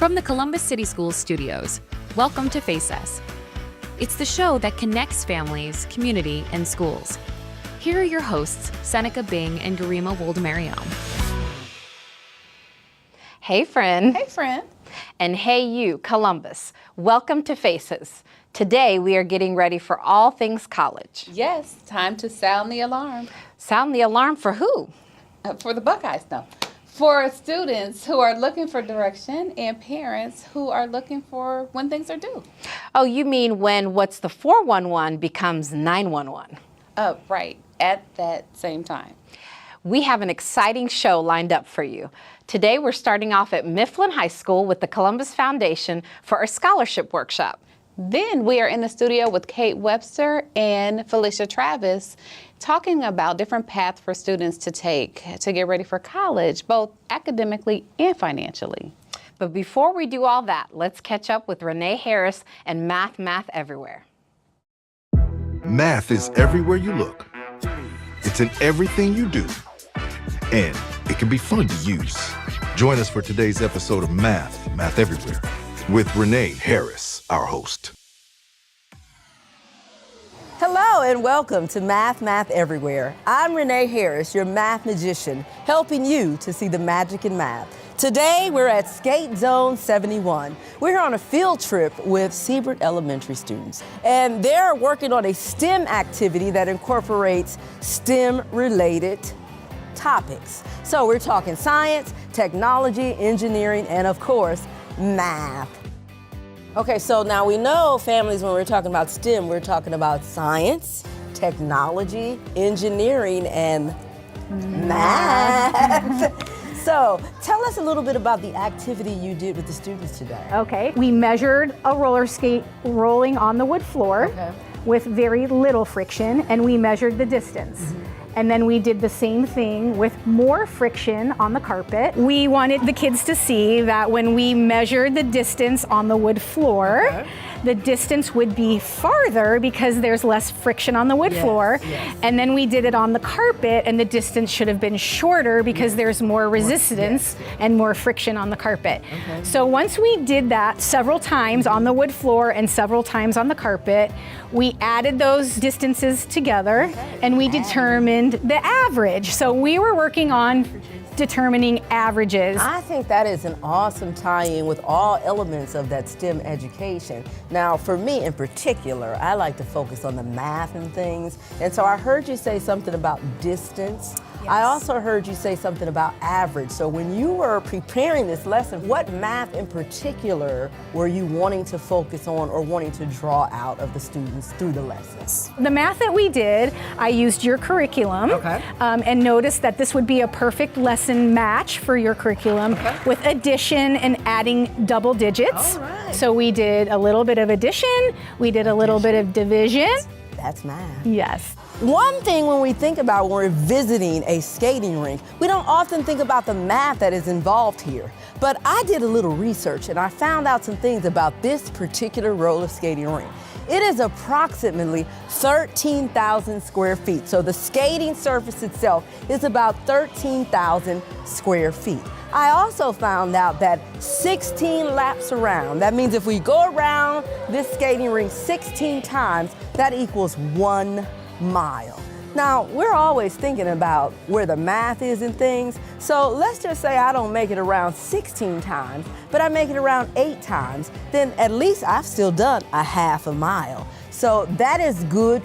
From the Columbus City Schools studios, welcome to Face Us. It's the show that connects families, community, and schools. Here are your hosts, Seneca Bing and Garima Woldemariam. Hey, friend. Hey, friend. And hey, you, Columbus. Welcome to Faces. Today, we are getting ready for all things college. Yes, time to sound the alarm. Sound the alarm for who? For the Buckeyes, no. For students who are looking for direction and parents who are looking for when things are due. Oh, you mean when what's the 411 becomes 911? Right, at that same time. We have an exciting show lined up for you. Today, we're starting off at Mifflin High School with the Columbus Foundation for our scholarship workshop. Then we are in the studio with Kate Webster and Felicia Travis talking about different paths for students to take to get ready for college, both academically and financially. But before we do all that, let's catch up with Renee Harris and Math Everywhere. Math is everywhere you look. It's in everything you do. And it can be fun to use. Join us for today's episode of Math Everywhere, with Renee Harris, our host. Hello and welcome to Math Everywhere. I'm Renee Harris, your math magician, helping you to see the magic in math. Today, we're at Skate Zone 71. We're on a field trip with Siebert Elementary students, and they're working on a STEM activity that incorporates STEM-related topics. So we're talking science, technology, engineering, and of course, math. Okay, so now we know, families, when we're talking about STEM, we're talking about science, technology, engineering, and math. So tell us a little bit about the activity you did with the students today. Okay, we measured a roller skate rolling on the wood floor with very little friction, and we measured the distance. And then we did the same thing with more friction on the carpet. We wanted the kids to see that when we measured the distance on the wood floor, the distance would be farther because there's less friction on the wood floor. And then we did it on the carpet, and the distance should have been shorter because there's more resistance and more friction on the carpet. So once we did that several times on the wood floor and several times on the carpet, we added those distances together and we determined the average. So we were working on determining averages. I think that is an awesome tie-in with all elements of that STEM education. Now, for me in particular, I like to focus on the math and things. And so I heard you say something about distance. I also heard you say something about average. So when you were preparing this lesson, what math in particular were you wanting to focus on or wanting to draw out of the students through the lessons? The math that we did, I used your curriculum and noticed that this would be a perfect lesson match for your curriculum with addition and adding double digits. So we did a little bit of addition, we did a little bit of division. That's math. Yes. One thing when we think about when we're visiting a skating rink, we don't often think about the math that is involved here. But I did a little research and I found out some things about this particular roller skating rink. It is approximately 13,000 square feet. So the skating surface itself is about 13,000 square feet. I also found out that 16 laps around, that means if we go around this skating rink 16 times, that equals 1 mile. Now, we're always thinking about where the math is in things, so let's just say I don't make it around 16 times, but I make it around 8 times, then at least I've still done a half a mile. So that is good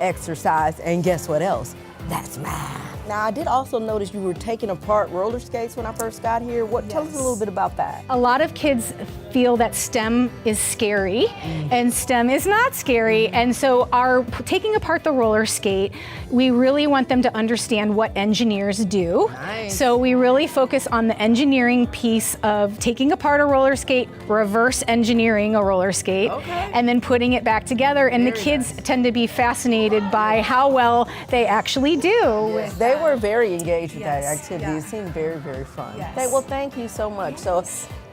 exercise, and guess what else? That's math. Now, I did also notice you were taking apart roller skates when I first got here. Tell us a little bit about that. A lot of kids feel that STEM is scary and STEM is not scary. And so our taking apart the roller skate, we really want them to understand what engineers do. So we really focus on the engineering piece of taking apart a roller skate, reverse engineering a roller skate, and then putting it back together. And the kids tend to be fascinated by how well they actually do. They were very engaged with that activity. It seemed very, very fun. Well, thank you so much. So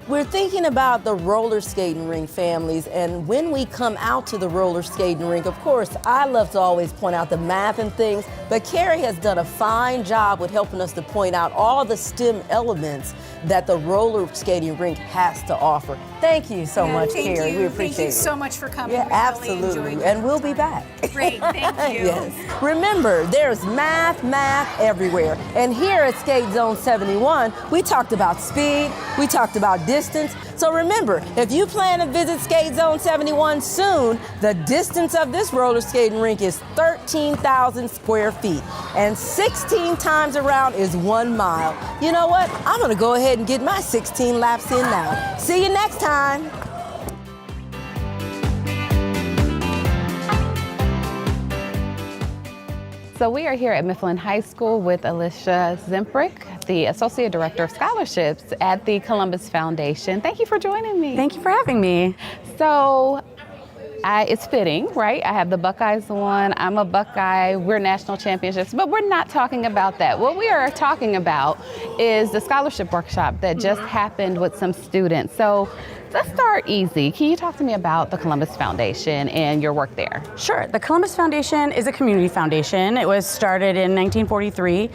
We're thinking about the roller skating rink families, and when we come out to the roller skating rink, of course, I love to always point out the math and things, but Carrie has done a fine job with helping us to point out all the STEM elements that the roller skating rink has to offer. Thank you so much, Carrie. We appreciate it. Thank you so much for coming. Yeah, We really absolutely. enjoyed And your we'll time. be back. Great, thank you. Yes. Remember, there's math everywhere. And here at Skate Zone 71, we talked about speed, we talked about distance. So remember, if you plan to visit Skate Zone 71 soon, the distance of this roller skating rink is 13,000 square feet. And 16 times around is 1 mile. You know what? I'm gonna go ahead and get my 16 laps in now. See you next time. So we are here at Mifflin High School with Alicia Zemprick, the Associate Director of Scholarships at the Columbus Foundation. Thank you for joining me. Thank you for having me. So it's fitting, right? I have the Buckeyes on. I'm a Buckeye. We're national championships, but we're not talking about that. What we are talking about is the scholarship workshop that just happened with some students. So let's start easy. Can you talk to me about the Columbus Foundation and your work there? Sure. The Columbus Foundation is a community foundation. It was started in 1943,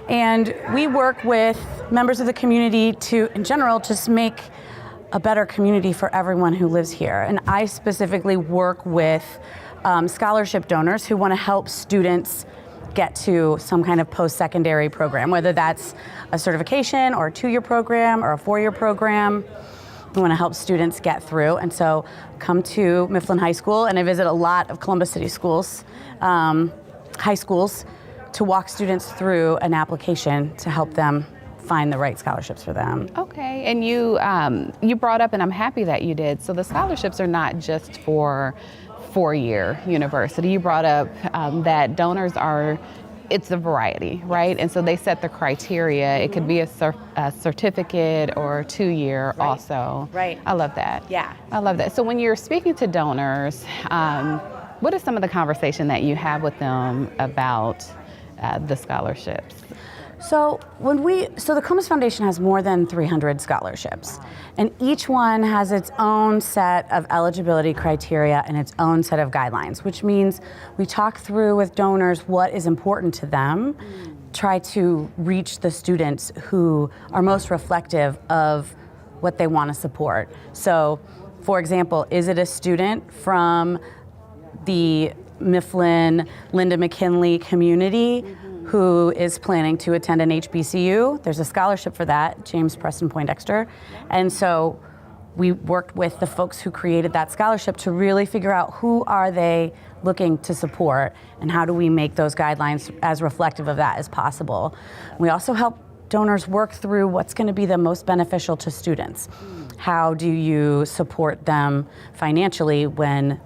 and we work with members of the community to, in general, just make a better community for everyone who lives here. And I specifically work with scholarship donors who want to help students get to some kind of post-secondary program, whether that's a certification or a 2-year program or a 4-year program. We want to help students get through. And so come to Mifflin High School, and I visit a lot of Columbus City schools, high schools, to walk students through an application to help them find the right scholarships for them. Okay, and you brought up, and I'm happy that you did, so the scholarships are not just for 4-year university. You brought up that donors are, it's a variety, right? And so they set the criteria. It could be a certificate or 2-year also. Right. I love that. Yeah. I love that. So when you're speaking to donors, what is some of the conversation that you have with them about the scholarships? So the Columbus Foundation has more than 300 scholarships, and each one has its own set of eligibility criteria and its own set of guidelines, which means we talk through with donors what is important to them, try to reach the students who are most reflective of what they want to support. So, for example, is it a student from the Mifflin, Linda McKinley community who is planning to attend an HBCU? There's a scholarship for that, James Preston Poindexter. And so we worked with the folks who created that scholarship to really figure out who are they looking to support and how do we make those guidelines as reflective of that as possible. We also help donors work through what's going to be the most beneficial to students. How do you support them financially when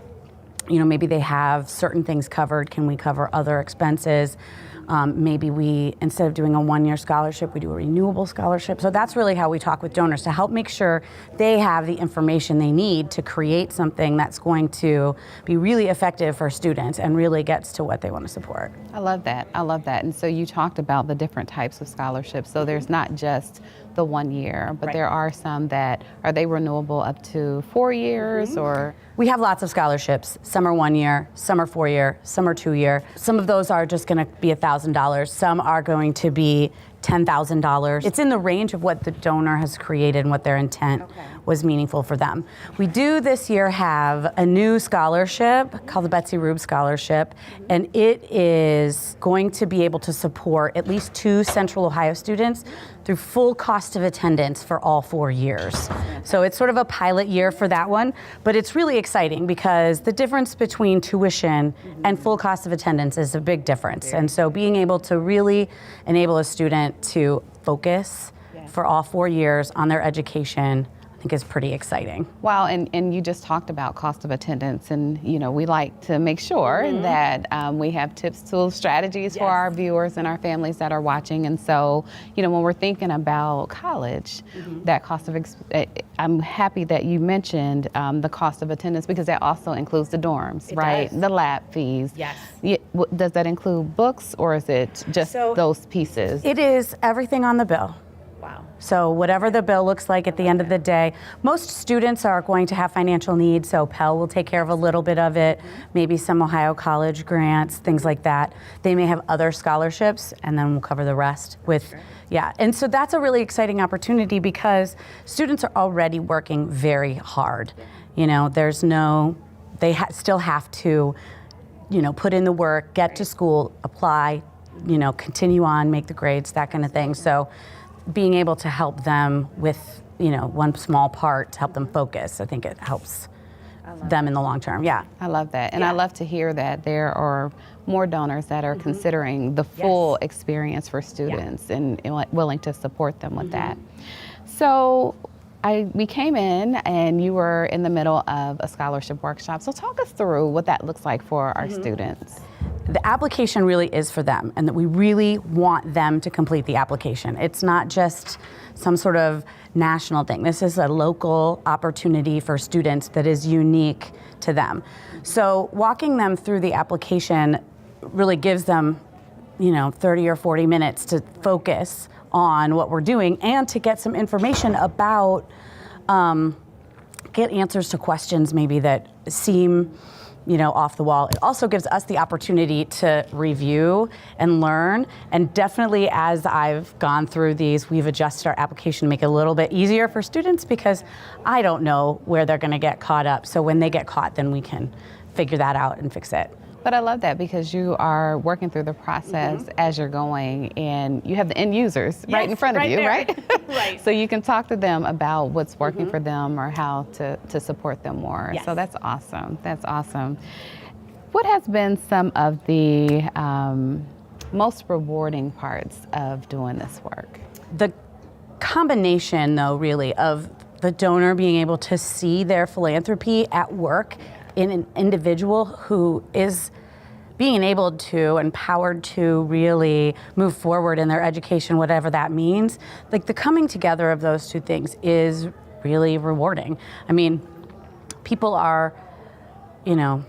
maybe they have certain things covered? Can we cover other expenses? Maybe we, instead of doing a 1-year scholarship, we do a renewable scholarship. So that's really how we talk with donors, to help make sure they have the information they need to create something that's going to be really effective for students and really gets to what they want to support. I love that. I love that. And so you talked about the different types of scholarships. So there's not just the 1 year, but there are some that, are they renewable up to 4 years or? We have lots of scholarships. Some are 1 year, some are 4 year, some are 2 year. Some of those are just going to be $1,000. Some are going to be $10,000. It's in the range of what the donor has created and what their intent was meaningful for them. We do this year have a new scholarship called the Betsy Rube Scholarship, and it is going to be able to support at least 2 Central Ohio students through full cost of attendance for all 4 years. So it's sort of a pilot year for that one, but it's really exciting because the difference between tuition and full cost of attendance is a big difference. And so being able to really enable a student to focus for all 4 years on their education, I think is pretty exciting. Wow, and you just talked about cost of attendance, and we like to make sure that we have tips, tools, strategies for our viewers and our families that are watching. And so, when we're thinking about college, that cost of, I'm happy that you mentioned the cost of attendance, because that also includes the dorms, right? The lab fees. Yes. Does that include books, or is it just those pieces? It is everything on the bill. Wow. So whatever the bill looks like at the end of the day, most students are going to have financial needs, so Pell will take care of a little bit of it, maybe some Ohio College grants, things like that. They may have other scholarships, and then we'll cover the rest with, yeah. And so that's a really exciting opportunity because students are already working very hard. You know, there's no, they still have to, you know, put in the work, get to school, apply, you know, continue on, make the grades, that kind of thing. So being able to help them with, you know, one small part to help them focus, I think it helps them in the long term. Yeah. I love that. And I love to hear that there are more donors that are considering the full experience for students and willing to support them with that. So we came in and you were in the middle of a scholarship workshop. So talk us through what that looks like for our students. The application really is for them, and that we really want them to complete the application. It's not just some sort of national thing. This is a local opportunity for students that is unique to them. So walking them through the application really gives them, you know, 30 or 40 minutes to focus on what we're doing and to get some information about, get answers to questions maybe that seem, you know, off the wall. It also gives us the opportunity to review and learn. And definitely as I've gone through these, we've adjusted our application to make it a little bit easier for students because I don't know where they're going to get caught up. So when they get caught, then we can figure that out and fix it. But I love that because you are working through the process as you're going, and you have the end users right in front of you, right? Right. So you can talk to them about what's working for them or how to support them more. Yes. So that's awesome. That's awesome. What has been some of the most rewarding parts of doing this work? The combination, though, really, of the donor being able to see their philanthropy at work in an individual who is being able to, empowered to really move forward in their education, whatever that means. Like the coming together of those two things is really rewarding. I mean, people are, you know,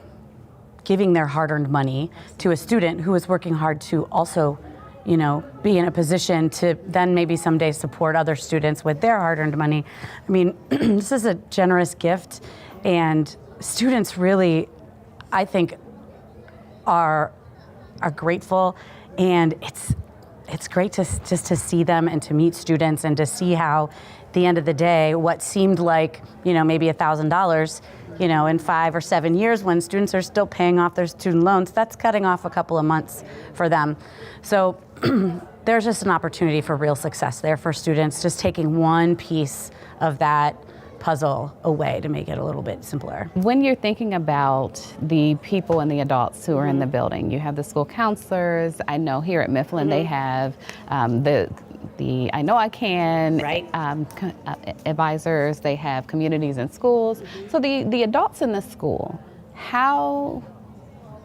giving their hard-earned money to a student who is working hard to also, you know, be in a position to then maybe someday support other students with their hard-earned money. I mean, this is a generous gift, and students really, I think, are grateful, and it's great to just to see them and to meet students and to see how, at the end of the day, what seemed like, you know, maybe $1,000, you know, in 5 or 7 years when students are still paying off their student loans, that's cutting off a couple of months for them. So there's just an opportunity for real success there for students, just taking one piece of that puzzle away to make it a little bit simpler. When you're thinking about the people and the adults who are in the building, you have the school counselors. I know here at Mifflin they have the I Know I Can advisors. They have communities and schools. So the adults in the school,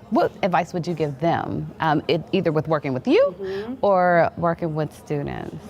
what advice would you give them, either with working with you or working with students?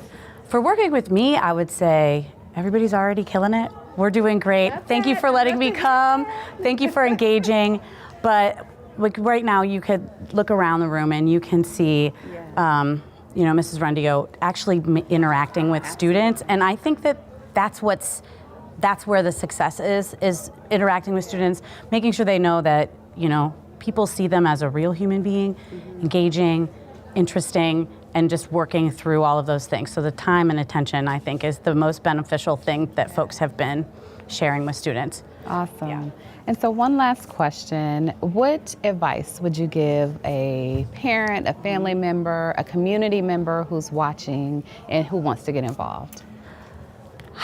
For working with me, I would say everybody's already killing it. We're doing great. Thank you for letting me come. Thank you for engaging. But like right now, you could look around the room and you can see, you know, Mrs. Rundio actually interacting with students. And I think that that's where the success is interacting with students, making sure they know that, you know, people see them as a real human being, engaging, interesting, and just working through all of those things. So the time and attention, I think, is the most beneficial thing that folks have been sharing with students. Awesome. Yeah. And so one last question, what advice would you give a parent, a family member, a community member who's watching and who wants to get involved?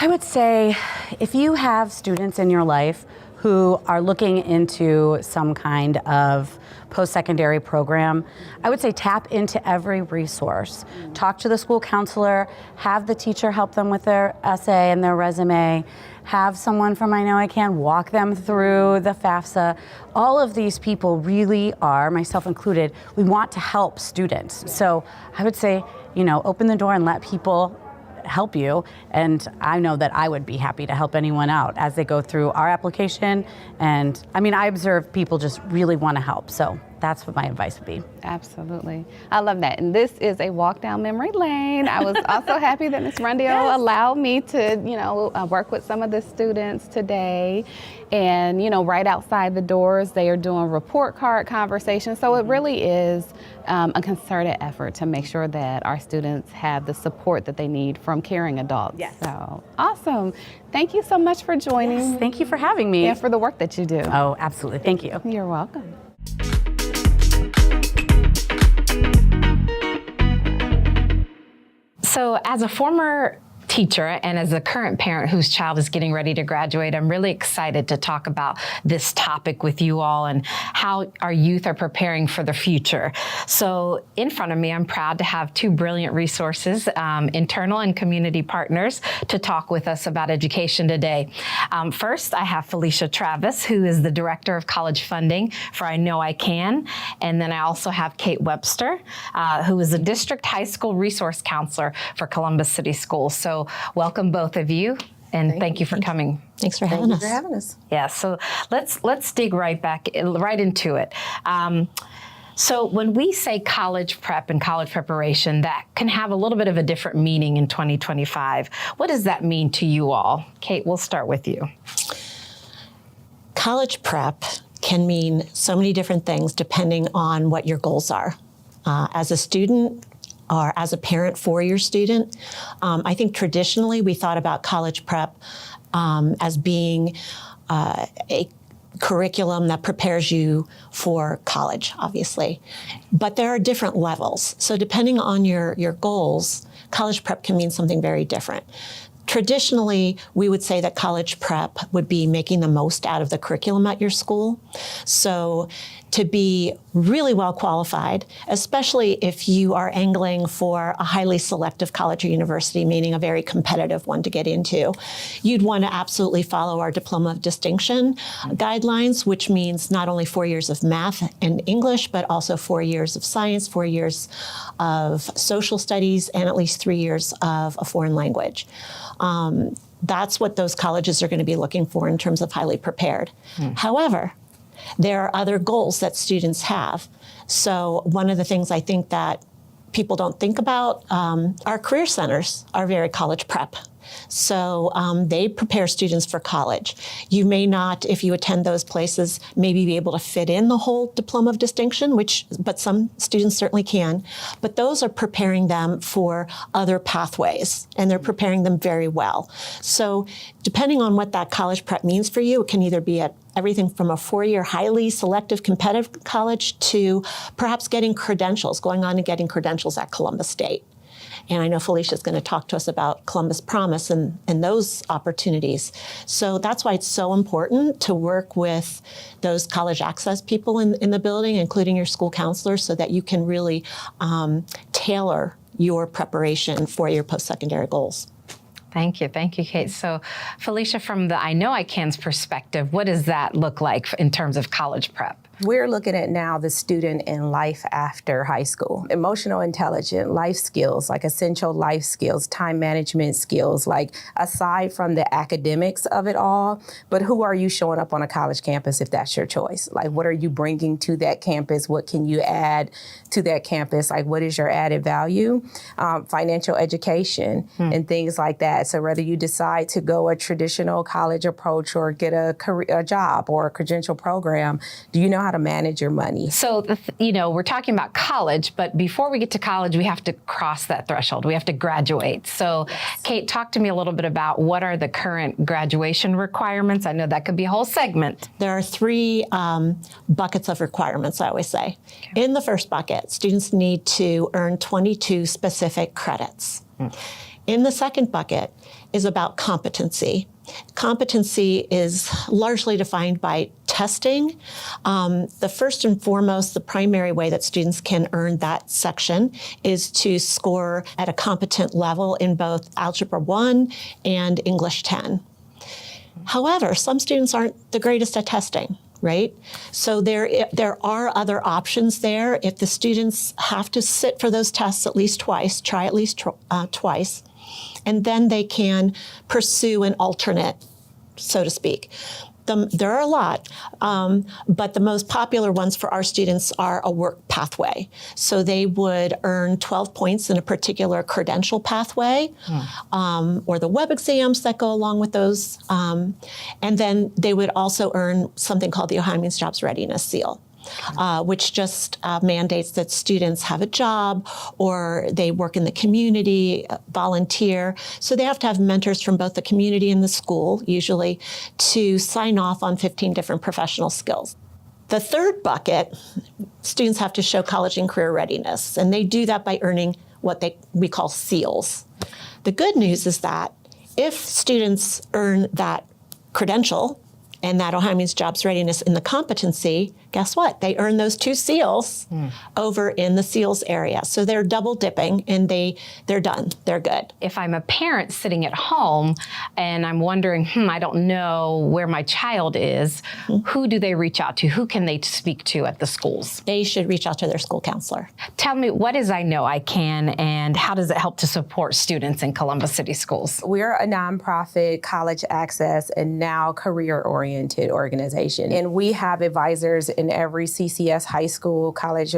I would say if you have students in your life who are looking into some kind of post-secondary program, I would say tap into every resource. Talk to the school counselor, have the teacher help them with their essay and their resume, have someone from I Know I Can walk them through the FAFSA. All of these people really are, myself included, we want to help students. So I would say, you know, open the door and let people help you, and I know that I would be happy to help anyone out as they go through our application. And I mean, I observe people just really want to help, so that's what my advice would be. Absolutely. I love that. And this is a walk down memory lane. I was also happy that Ms. Rundell allowed me to, work with some of the students today. And, right outside the doors, they are doing report card conversations. So it really is a concerted effort to make sure that our students have the support that they need from caring adults. Yes. So awesome. Thank you so much for joining. Yes, thank you for having me. And for the work that you do. Oh, absolutely. Thank you. You're welcome. So as a former teacher and as a current parent whose child is getting ready to graduate, I'm really excited to talk about this topic with you all and how our youth are preparing for the future. So in front of me, I'm proud to have two brilliant resources, internal and community partners, to talk with us about education today. First, I have Felicia Travis, who is the Director of College Funding for I Know I Can. And then I also have Kate Webster, who is the District High School Resource Counselor for Columbus City Schools. So welcome both of you, and thank you for coming. Thanks for having us. Thank you for having us. Yeah, so let's dig right into it. So when we say college prep and college preparation, that can have a little bit of a different meaning in 2025. What does that mean to you all? Kate, we'll start with you. College prep can mean so many different things depending on what your goals are. As a student, or as a parent for your student, I think traditionally we thought about college prep as being a curriculum that prepares you for college, obviously. But there are different levels. So depending on your goals, college prep can mean something very different. Traditionally, we would say that college prep would be making the most out of the curriculum at your school. So to be really well qualified, especially if you are angling for a highly selective college or university, meaning a very competitive one to get into, you'd want to absolutely follow our Diploma of Distinction guidelines, which means not only 4 years of math and English, but also 4 years of science, 4 years of social studies, and at least 3 years of a foreign language. That's what those colleges are going to be looking for in terms of highly prepared. However, there are other goals that students have. So one of the things I think that people don't think about, our career centers are very college prep. So they prepare students for college. You may not, if you attend those places, maybe be able to fit in the whole Diploma of Distinction, but some students certainly can. But those are preparing them for other pathways, and they're preparing them very well. So depending on what that college prep means for you, it can either be at everything from a 4-year highly selective competitive college to perhaps getting credentials, going on and getting credentials at Columbus State. And I know Felicia's going to talk to us about Columbus Promise and those opportunities. So that's why it's so important to work with those college access people in the building, including your school counselors, so that you can really tailor your preparation for your post-secondary goals. Thank you, Kate. So Felicia, from the I Know I Can's perspective, what does that look like in terms of college prep? We're looking at now the student in life after high school. Emotional intelligence, life skills, like essential life skills, time management skills, like aside from the academics of it all, but who are you showing up on a college campus if that's your choice? Like, what are you bringing to that campus? What can you add to that campus? Like, what is your added value? Financial education and things like that. So whether you decide to go a traditional college approach or get a job or a credential program, do you know how to manage your money? So, we're talking about college, but before we get to college, we have to cross that threshold. We have to graduate. So, yes. Kate, talk to me a little bit about what are the current graduation requirements? I know that could be a whole segment. There are 3 buckets of requirements, I always say. Okay. In the first bucket, students need to earn 22 specific credits. In the second bucket is about competency. Competency is largely defined by testing. The first and foremost, the primary way that students can earn that section is to score at a competent level in both Algebra 1 and English 10. However, some students aren't the greatest at testing, right? So there are other options there. If the students have to sit for those tests at least twice, try at least twice, and then they can pursue an alternate, so to speak. There are a lot, but the most popular ones for our students are a work pathway. So they would earn 12 points in a particular credential pathway, or the web exams that go along with those. And then they would also earn something called the Ohio Means Jobs Readiness Seal. Which just mandates that students have a job or they work in the community, volunteer. So they have to have mentors from both the community and the school, usually, to sign off on 15 different professional skills. The third bucket, students have to show college and career readiness, and they do that by earning what we call SEALs. The good news is that if students earn that credential and that Ohio Means Jobs Readiness in the competency, guess what? They earn those 2 SEALs over in the SEALs area. So they're double dipping and they're done. They're good. If I'm a parent sitting at home and I'm wondering, I don't know where my child is, who do they reach out to? Who can they speak to at the schools? They should reach out to their school counselor. Tell me, what is I Know I Can, and how does it help to support students in Columbus City Schools? We're a nonprofit college access and now career-oriented organization. And we have advisors in every CCS high school, college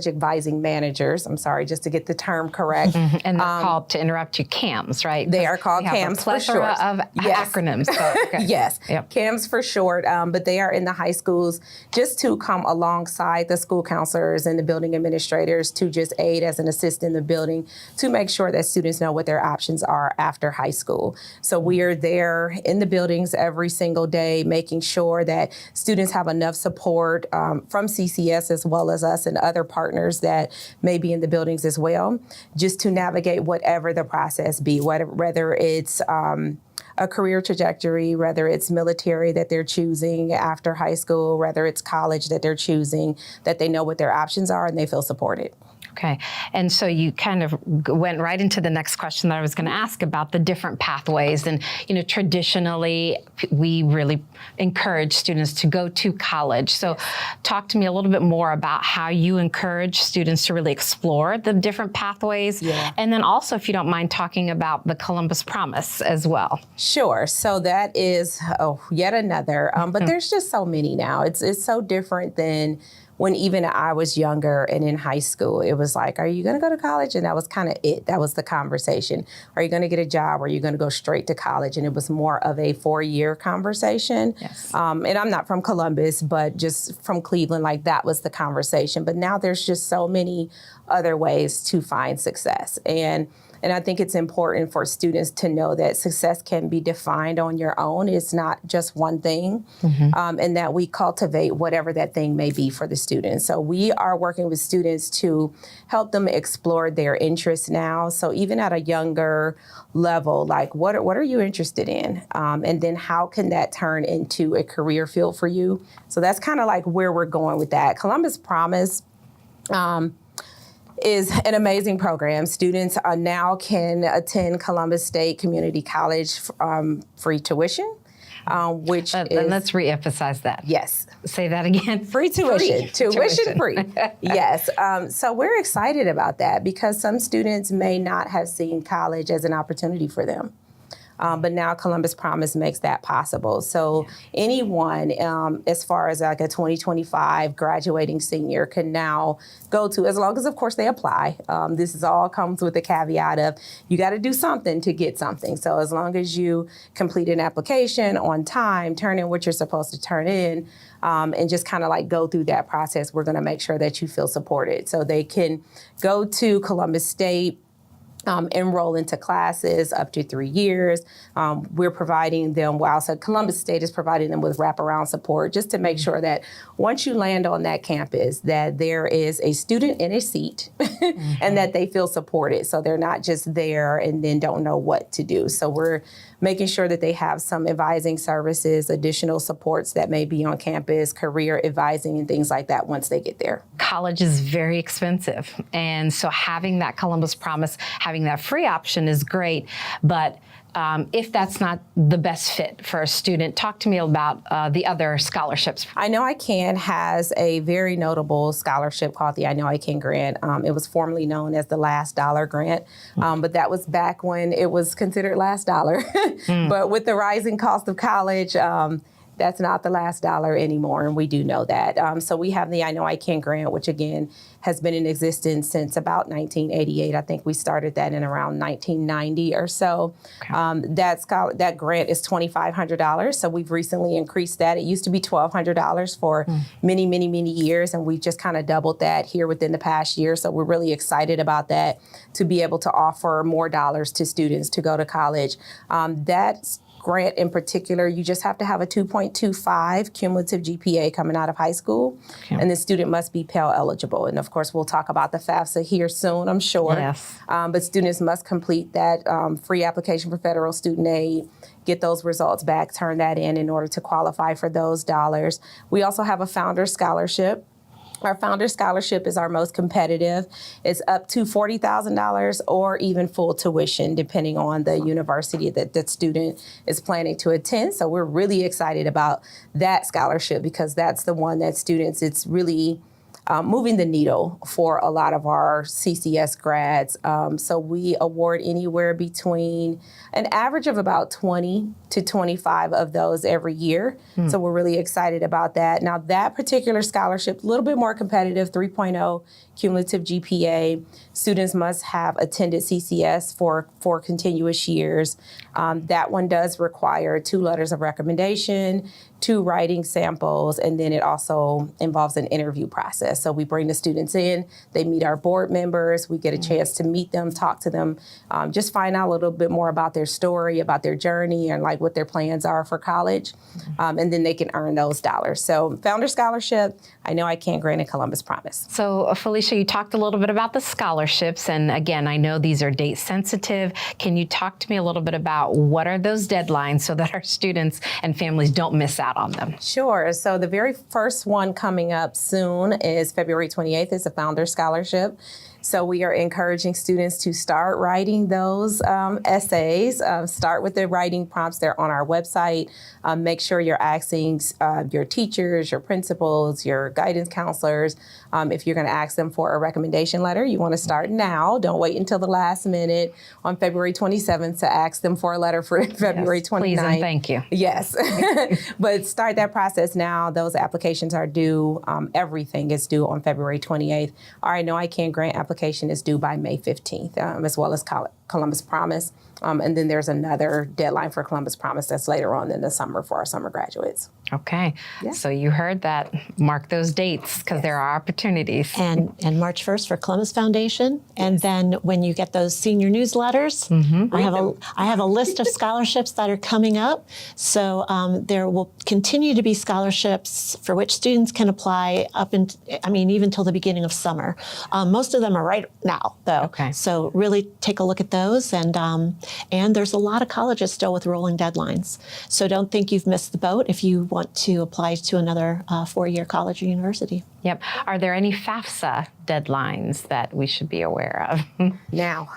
advising managers, just to get the term correct. And they're called, to interrupt you, CAMs, right? They are called CAMs for short. Of acronyms. So, okay. Yes, CAMs for short, but they are in the high schools just to come alongside the school counselors and the building administrators to just aid as an assistant in the building to make sure that students know what their options are after high school. So we are there in the buildings every single day, making sure that students have enough support from CCS as well as us and other partners that may be in the buildings as well, just to navigate whatever the process be, whether it's a career trajectory, whether it's military that they're choosing after high school, whether it's college that they're choosing, that they know what their options are and they feel supported. Okay, and so you kind of went right into the next question that I was going to ask about the different pathways. And, traditionally, we really encourage students to go to college. So talk to me a little bit more about how you encourage students to really explore the different pathways. Yeah. And then also, if you don't mind, talking about the Columbus Promise as well. Sure. So that is yet another, but there's just so many now. It's so different than when even I was younger and in high school. It was like, are you going to go to college? And that was kind of it. That was the conversation. Are you going to get a job? Or are you going to go straight to college? And it was more of a 4-year conversation. Yes. And I'm not from Columbus, but just from Cleveland, like that was the conversation. But now there's just so many other ways to find success. And I think it's important for students to know that success can be defined on your own. It's not just one thing, and that we cultivate whatever that thing may be for the students. So we are working with students to help them explore their interests now. So even at a younger level, like what are you interested in? And then how can that turn into a career field for you? So that's kind of like where we're going with that. Columbus Promise is an amazing program. Students now can attend Columbus State Community College free tuition, which is... Let's reemphasize that. Yes. Say that again. Free tuition. Tuition free. Yes. So we're excited about that because some students may not have seen college as an opportunity for them. But now Columbus Promise makes that possible. So anyone, as far as like a 2025 graduating senior, can now go to, as long as, of course, they apply. This is all comes with the caveat of you got to do something to get something. So as long as you complete an application on time, turn in what you're supposed to turn in, and just kind of like go through that process, we're going to make sure that you feel supported. So they can go to Columbus State, enroll into classes up to 3 years. We're providing them, so Columbus State is providing them with wraparound support just to make sure that once you land on that campus, that there is a student in a seat and that they feel supported. So they're not just there and then don't know what to do. So we're making sure that they have some advising services, additional supports that may be on campus, career advising and things like that once they get there. College is very expensive. And so having that Columbus Promise, having that free option is great. But if that's not the best fit for a student, talk to me about the other scholarships. I Know I Can has a very notable scholarship called the I Know I Can Grant. It was formerly known as the Last Dollar Grant, but that was back when it was considered last dollar. But with the rising cost of college, that's not the last dollar anymore, and we do know that. So we have the I Know I Can grant, which again has been in existence since about 1988. I think we started that in around 1990 or so. That grant is $2,500. So we've recently increased that. It used to be $1,200 for many, many, many years, and we've just kind of doubled that here within the past year. So we're really excited about that, to be able to offer more dollars to students to go to college. That grant in particular, you just have to have a 2.25 cumulative GPA coming out of high school, and the student must be Pell eligible. And of course, we'll talk about the FAFSA here soon, I'm sure. Yes. But students must complete that free application for federal student aid, get those results back, turn that in order to qualify for those dollars. We also have a Founders Scholarship. Our Founders Scholarship is our most competitive. It's up to $40,000 or even full tuition, depending on the university that the student is planning to attend. So we're really excited about that scholarship, because that's the one that students, it's really moving the needle for a lot of our CCS grads. So we award anywhere between an average of about 20 to 25 of those every year. So we're really excited about that. Now that particular scholarship, a little bit more competitive, 3.0 cumulative GPA. Students must have attended CCS for continuous years. That one does require 2 letters of recommendation, 2 writing samples, and then it also involves an interview process. So we bring the students in, they meet our board members, we get a chance to meet them, talk to them, just find out a little bit more about their story, about their journey, and like what their plans are for college, and then they can earn those dollars. So Founder Scholarship, I Know I Can grant, a Columbus Promise. So Felicia, you talked a little bit about the scholarships, and again, I know these are date sensitive. Can you talk to me a little bit about what are those deadlines so that our students and families don't miss out on them? Sure. So the very first one coming up soon is February 28th. It's a Founder Scholarship. So we are encouraging students to start writing those essays. Start with the writing prompts. They're on our website. Make sure you're asking your teachers, your principals, your guidance counselors. If you're going to ask them for a recommendation letter, you want to start now. Don't wait until the last minute on February 27th to ask them for a letter for February 29th. Please and thank you. Yes. But start that process now. Those applications are due. Everything is due on February 28th. Our I Know I Can grant application is due by May 15th, as well as Columbus Promise. And then there's another deadline for Columbus Promise that's later on in the summer for our summer graduates. Okay. Yeah. So you heard that. Mark those dates, because there are opportunities. And March 1st for Columbus Foundation. And then when you get those senior newsletters, I have a list of scholarships that are coming up. So there will continue to be scholarships for which students can apply even till the beginning of summer. Most of them are right now, though. Okay. So really take a look at those. And there's a lot of colleges still with rolling deadlines. So don't think you've missed the boat if you want to apply to another 4-year college or university. Yep. Are there any FAFSA deadlines that we should be aware of? Now.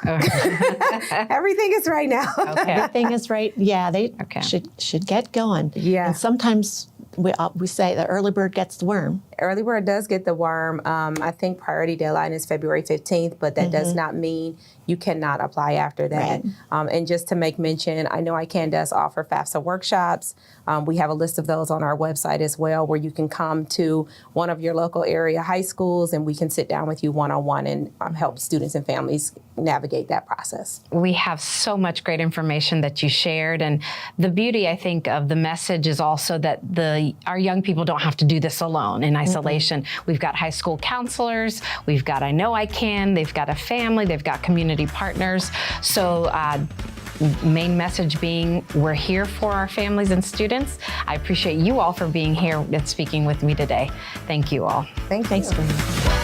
Everything is right now. Okay. Everything is right. Yeah, they should get going. Yeah. And sometimes we say the early bird gets the worm. Early bird does get the worm. I think priority deadline is February 15th, but that does not mean you cannot apply after that. Right. And just to make mention, I Know I Can does offer FAFSA workshops. We have a list of those on our website as well, where you can come to one of your local area high schools and we can sit down with you one-on-one and help students and families navigate that process. We have so much great information that you shared, and the beauty, I think, of the message is also that our young people don't have to do this alone in isolation. We've got high school counselors, we've got I Know I Can, they've got a family, they've got community partners. So main message being, we're here for our families and students. I appreciate you all for being here and speaking with me today. Thank you all. Thanks. Thanks, Brenda.